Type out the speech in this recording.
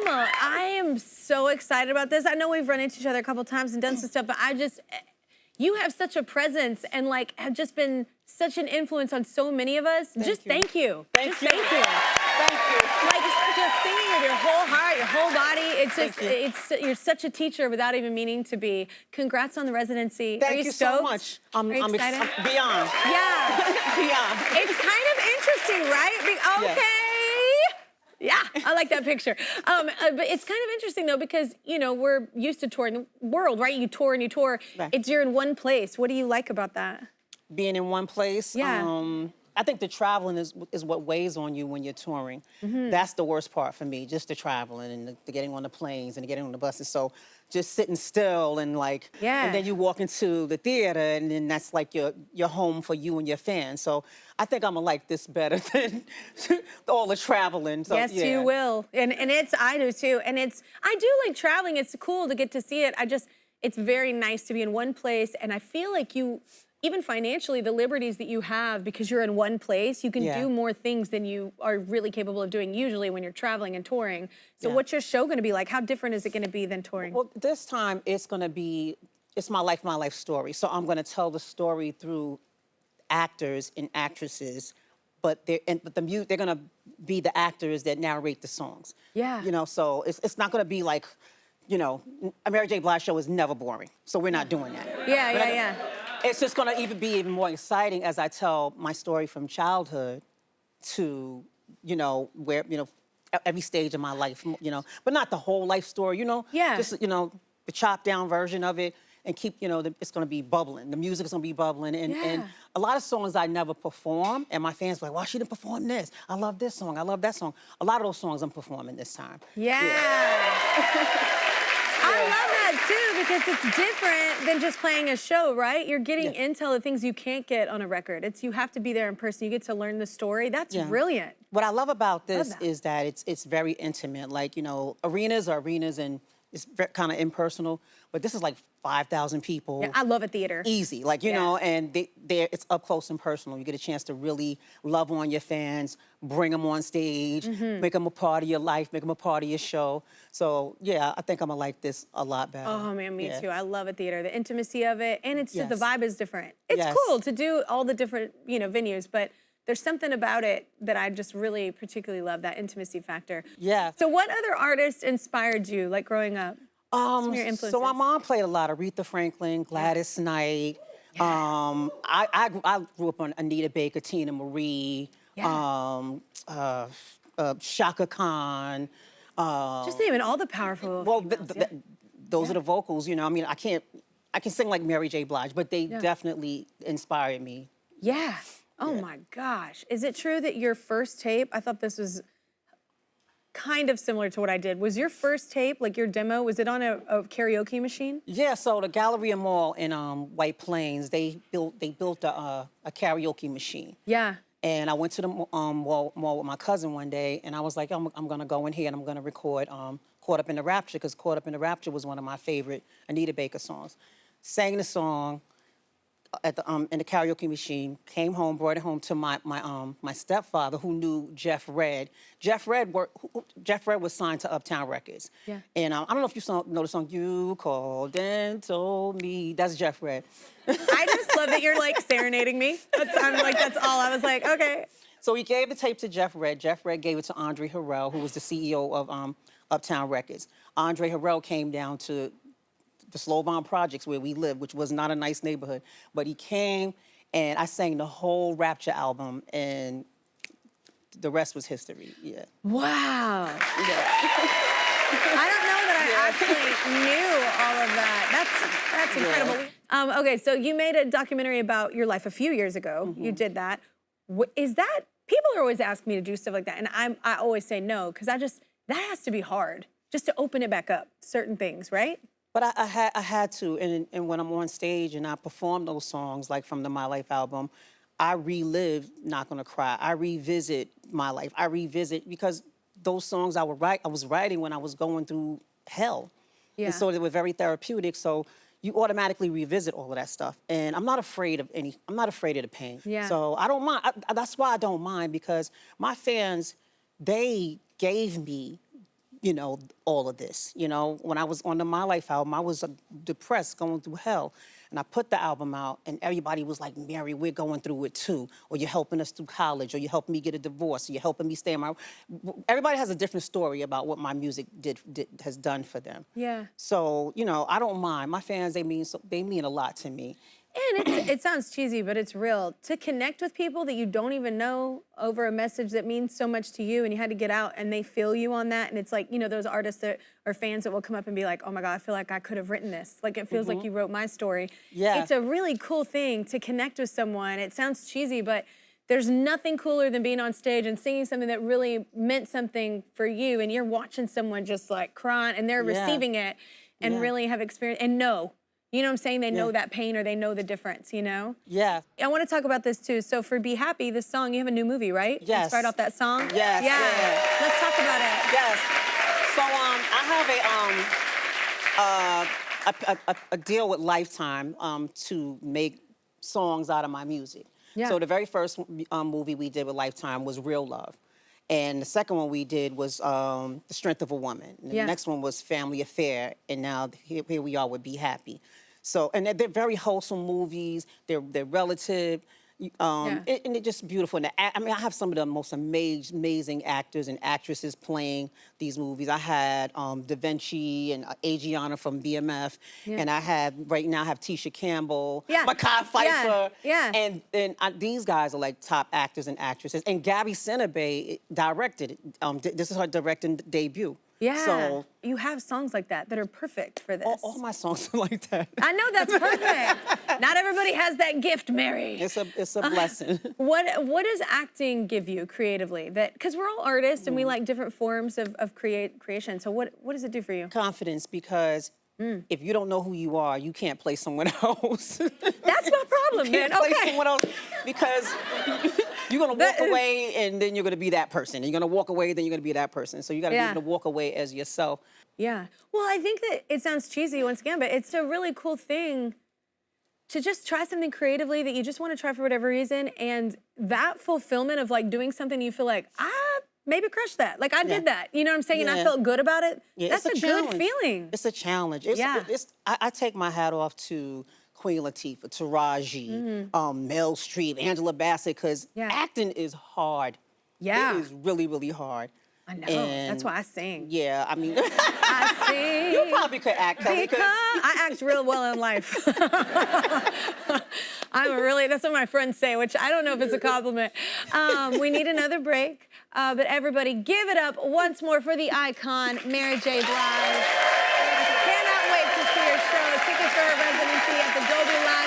I am so excited about this. I know we've run into each other a couple times and done some stuff, but you have such a presence and like have just been such an influence on so many of us. Thank you. Thank you. Thank you. Like just singing with your whole heart, your whole body. It's just, you're such a teacher without even meaning to be. Congrats on the residency. Thank Are you stoked? so much. I'm excited. I'm beyond. Yeah. Beyond. It's kind of interesting, right? Okay. Yeah, I like that picture. But it's kind of interesting though because you know we're used to touring the world, right? You tour and you tour. Right. You're in one place. What do you like about that? Being in one place. Yeah. I think the traveling is what weighs on you when you're touring. That's the worst part for me, just the traveling and the getting on the planes and the getting on the buses. So just sitting still and like, and then you walk into the theater and then that's like your home for you and your fans. So I think I'm gonna like this better than all the traveling. So, yes, you will. And I do too. And I do like traveling. It's cool to get to see it. It's very nice to be in one place. And I feel like even financially, the liberties that you have because you're in one place, you can do more things than you are really capable of doing usually when you're traveling and touring. So what's your show gonna be like? How different is it gonna be than touring? Well, this time it's gonna be, it's my life story. So I'm gonna tell the story through actors and actresses, but they're gonna be the actors that narrate the songs. Yeah. You know, so it's not gonna be like, you know, a Mary J. Blige show is never boring. So we're not doing that. Yeah. It's just gonna be even more exciting as I tell my story from childhood to, you know, where, you know, every stage of my life, you know, but not the whole life story, you know? Yeah. Just, you know, the chopped down version of it and keep, you know, it's gonna be bubbling. The music is gonna be bubbling. And a lot of songs I never perform and my fans are like, why she didn't perform this? I love this song, I love that song. A lot of those songs I'm performing this time. I love that too because it's different than just playing a show, right? You're getting intel of things you can't get on a record. You have to be there in person. You get to learn the story. That's brilliant. What I love about this is that it's very intimate. Like, you know, arenas are arenas and it's kind of impersonal, but this is like 5,000 people. Yeah, I love a theater. Easy, like, you know, and it's up close and personal. You get a chance to really love on your fans, bring them on stage, make them a part of your life, make them a part of your show. So, yeah, I think I'm gonna like this a lot better. Oh, man, me too. I love a theater, the intimacy of it, and it's just the vibe is different. It's cool to do all the different, you know, venues, but there's something about it that I just really particularly love, that intimacy factor. Yeah. So what other artists inspired you, like growing up? Some of your influences. So my mom played a lot of Aretha Franklin, Gladys Knight. I grew up on Anita Baker, Tina Marie, Shaka Khan. Just naming all the powerful females, those are the vocals, you know. I mean, I can sing like Mary J. Blige, but they definitely inspired me. Yeah. Oh my gosh. Is it true that your first tape, I thought this was kind of similar to what I did. Was your first tape, like your demo, was it on a karaoke machine? Yeah, so the Galleria Mall in White Plains, they built a karaoke machine. Yeah. And I went to the mall with my cousin one day, and I was like, I'm gonna go in here and I'm gonna record Caught Up in the Rapture, because Caught Up in the Rapture was one of my favorite Anita Baker songs. Sang the song at the in the karaoke machine, came home, brought it home to my stepfather, who knew Jeff Redd. Jeff Redd was signed to Uptown Records. Yeah. And I don't know if you know the song, You Called and Told Me. That's Jeff Redd. I just love that you're like serenading me. I'm like, that's all. I was like, okay. So he gave the tape to Jeff Redd. Jeff Redd gave it to Andre Harrell, who was the CEO of Uptown Records. Andre Harrell came down to the Slow Bomb Projects where we lived, which was not a nice neighborhood. But he came and I sang the whole Rapture album and the rest was history, Wow. Yeah. I don't know that I actually knew all of that. That's incredible. Okay, so you made a documentary about your life a few years ago. You did that. Is that, people are always asking me to do stuff like that and I always say no, because that has to be hard, just to open it back up, certain things, right? But I had to, and when I'm on stage and I perform those songs, like from the My Life album, I relive Not Gonna Cry. I revisit my life. I revisit, because those songs I was writing when I was going through hell. Yeah. And so they were very therapeutic, so you automatically revisit all of that stuff. And I'm not afraid of the pain. Yeah. So I don't mind, that's why I don't mind, because my fans, they gave me you know, all of this. You know, when I was on the My Life album, I was depressed, going through hell. And I put the album out, and everybody was like, Mary, we're going through it too. Or you're helping us through college, or you're helping me get a divorce, or you're helping me stay in my... Everybody has a different story about what my music has done for them. Yeah. So, you know, I don't mind. My fans, they mean a lot to me. And it sounds cheesy, but it's real. To connect with people that you don't even know over a message that means so much to you, and you had to get out and they feel you on that. And it's like, you know, those artists that are fans that will come up and be like, oh my God, I feel like I could have written this. Like, it feels like you wrote my story. Yeah. It's a really cool thing to connect with someone. It sounds cheesy, but there's nothing cooler than being on stage and singing something that really meant something for you, and you're watching someone just like crying and they're receiving it and really have experience and know. You know what I'm saying? They know that pain, or they know the difference, you know? Yeah. I want to talk about this too. So for Be Happy, this song, you have a new movie, right? Yes. Inspired off that song? Yes. Yeah. Let's talk about it. Yes. So I have a deal with Lifetime to make songs out of my music. Yeah. So the very first movie we did with Lifetime was Real Love. And the second one we did was The Strength of a Woman. And the next one was Family Affair. And now here we are with Be Happy. So, and they're very wholesome movies. They're relative. And they're just beautiful. And I mean, I have some of the most amazing actors and actresses playing these movies. I had Da Vinci and Adriana from BMF. And I have, right now, I have Tisha Campbell, Mekhi Phifer. And these guys are like top actors and actresses. And Gabby Sidibe directed it. This is her directing debut. Yeah, so, you have songs like that that are perfect for this. All my songs are like that. I know, that's perfect. Not everybody has that gift, Mary. It's a blessing. What does acting give you creatively? That, because we're all artists and we like different forms of creation. So what does it do for you? Confidence, because if you don't know who you are, you can't play someone else. That's my problem, man. You can't play someone else because you're gonna walk away and then you're gonna be that person. And you're gonna walk away, then you're gonna be that person. So you gotta be able to walk away as yourself. Yeah. Well, I think that it sounds cheesy once again, but it's a really cool thing to just try something creatively that you just want to try for whatever reason, and that fulfillment of like doing something you feel like, maybe crush that. Like I did that. You know what I'm saying? And I felt good about it. That's a good feeling. It's a challenge. I take my hat off to Queen Latifah, Taraji, Mel Streep, Angela Bassett, because acting is hard. Yeah. It is really, really hard. I know. That's why I sing. Yeah, I mean. I sing. You probably could act, Kelly. Because I act real well in life. That's what my friends say, which I don't know if it's a compliment. We need another break, but everybody give it up once more for the icon, Mary J. Blige. Cannot wait to see her show. Tickets for her residency at the Dolby Live